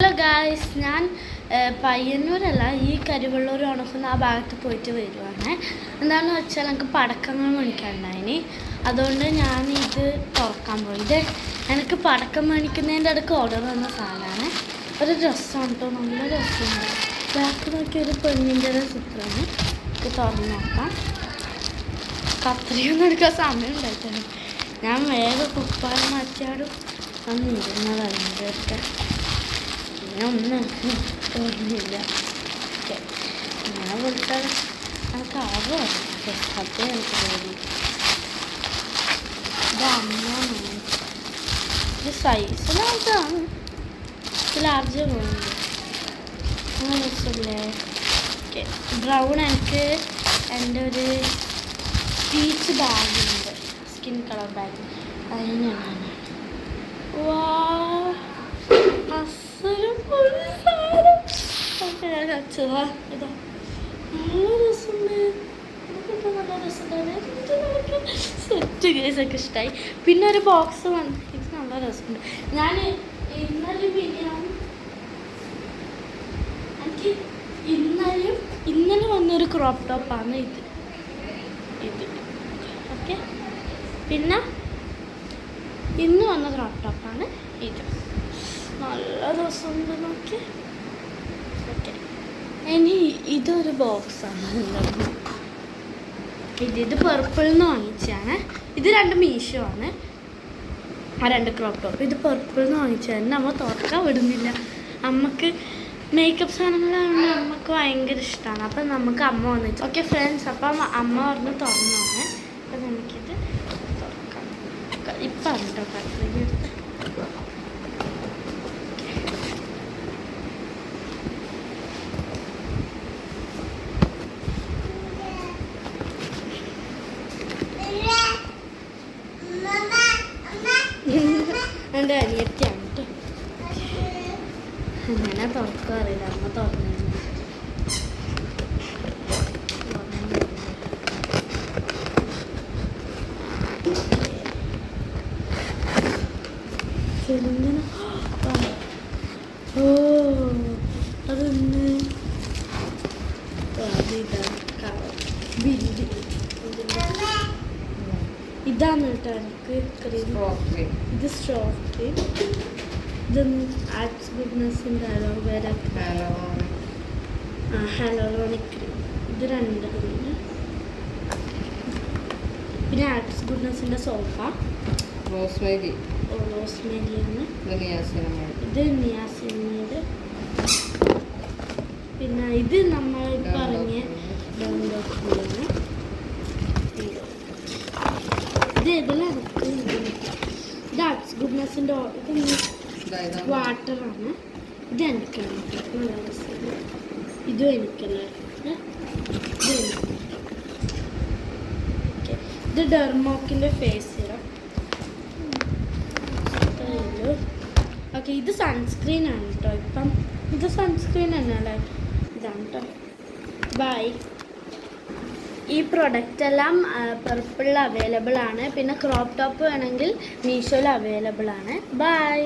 Hello guys, ഞാൻ പയ്യന്നൂരല്ല, ഈ കരിവെള്ളൂർ ഉണക്കുന്ന ആ ഭാഗത്ത് പോയിട്ട് വരുവാണ്. എന്താണെന്ന് വെച്ചാൽ എനിക്ക് പടക്കങ്ങൾ മേടിക്കാനുണ്ടായിന്. അതുകൊണ്ട് ഞാൻ ഇത് തുറക്കാൻ പോയി. എനിക്ക് പടക്കം മേടിക്കുന്നതിൻ്റെ ഇടയ്ക്ക് ഓർഡർ വന്ന സാധനമാണ്. ഒരു ഡ്രസ്സാണ് കേട്ടോ, നല്ല ഡ്രസ്സുണ്ട്. ബാക്ക് നോക്കിയ ഒരു പെണ്ണിൻ്റെ ചിത്രമാണ്. ഇത് തുറന്ന് നോക്കാം. കത്രിയൊന്നും എടുക്കാൻ സമയം ഉണ്ടായിട്ടാണ്. ഞാൻ വേഗം കുപ്പായം മാറ്റിയാടും വന്നിരുന്നതാണ് ഇതൊക്കെ. ഒന്നും തോന്നുന്നില്ല. ഞാൻ വിളിച്ചാൽ എനിക്ക് ആവോ സത്യം എനിക്ക് തോന്നി. ഇത് അമ്മയാണ്. ഇത് സൈസിലായിട്ടാണ്, ലാർജ് പോകുന്നത്. അങ്ങനെ രസമില്ലേ? ഓക്കെ, ബ്രൗൺ എനിക്ക് എൻ്റെ ഒരു പീച്ച് ബാഗുണ്ട്, സ്കിൻ കളർ ബാഗ്. അതിനാണ് സെറ്റ് കേസൊക്കെ ഇഷ്ടമായി. പിന്നെ ഒരു ബോക്സ് വന്നു, ഇത് നല്ല രസമുണ്ട്. ഞാൻ ഇന്നലെ എനിക്ക് ഇന്നലെ വന്നൊരു ക്രോപ്പ് ടോപ്പാണ് ഇത്. ഓക്കെ, പിന്നെ ഇന്ന് വന്ന ക്രോപ്പ് ടോപ്പാണ് ഇത്. നല്ല രസമുണ്ട് നോക്കി. ഓക്കെ, ഇനി ഇതൊരു ബോക്സാണ്. ഇത് പർപ്പിളിൽ നിന്ന് വാങ്ങിച്ചാണ്. ഇത് രണ്ട് മീഷോ ആണ്, ആ രണ്ട് ക്രോപ്പ് ടോപ്പ്. ഇത് പർപ്പിളിൽ നിന്ന് വാങ്ങിച്ചാണ്. നമ്മൾ തുറക്കാൻ വിടുന്നില്ല. അമ്മക്ക് മേക്കപ്പ് സാധനങ്ങളാണ് അമ്മക്ക് ഭയങ്കര ഇഷ്ടമാണ്. അപ്പം നമുക്ക് അമ്മ വന്നിട്ട് ഓക്കെ ഫ്രണ്ട്സ്, അപ്പം അമ്മ പറഞ്ഞ് തുറന്നാണ്. അപ്പം നമുക്കിത് തുറക്കാം. ഇപ്പം കേട്ടോ കത്രിക എടുത്ത് എൻ്റെ അനിയത്തിയാണ് കേട്ടോ. അങ്ങനെ തുറക്കാൻ അറിയില്ല, അമ്മ തുറന്നു. ഓ അതൊന്ന് ഇതാണ് കേട്ടോ എനിക്ക് ക്രീം. ഇത് സ്ട്രോബെറി. ഇതൊന്ന് ആക്സ് ഗുഡ്നസിൻ്റെ അലോവേര ഹൈലൂറോണിക് ക്രീം. ഇത് രണ്ട് ക്രീം. പിന്നെ ആക്സ് ഗുഡ്നസിൻ്റെ സോപ്പ റോസ്മേരിയാണ്. ഇത് നിയാസിനമൈഡ്. പിന്നെ ഇത് നമ്മൾ പറഞ്ഞ ഡോക്ടറാണ്. ഇത് ഏതെല്ലാം ഇത് ആക്സ് ഗുഡ്നസിൻ്റെ വാട്ടറാണ്. ഇത് എനിക്കാണ് നല്ല രസം. ഇതും എനിക്കല്ല. ഇത് ഡെർമോക്കിൻ്റെ ഫേസ് സിറം. ഓക്കെ, ഇത് സൺസ്ക്രീൻ ആണ് കേട്ടോ. ഇപ്പം ഇത് സൺസ്ക്രീൻ തന്നെയല്ലേ. ഇതാണ് കേട്ടോ. ബൈ. ഈ പ്രൊഡക്റ്റ് എല്ലാം പർപ്പിളിൽ അവൈലബിൾ ആണ്. പിന്നെ ക്രോപ്പ് ടോപ്പ് വേണമെങ്കിൽ മീഷോയിൽ അവൈലബിൾ ആണ്. ബൈ.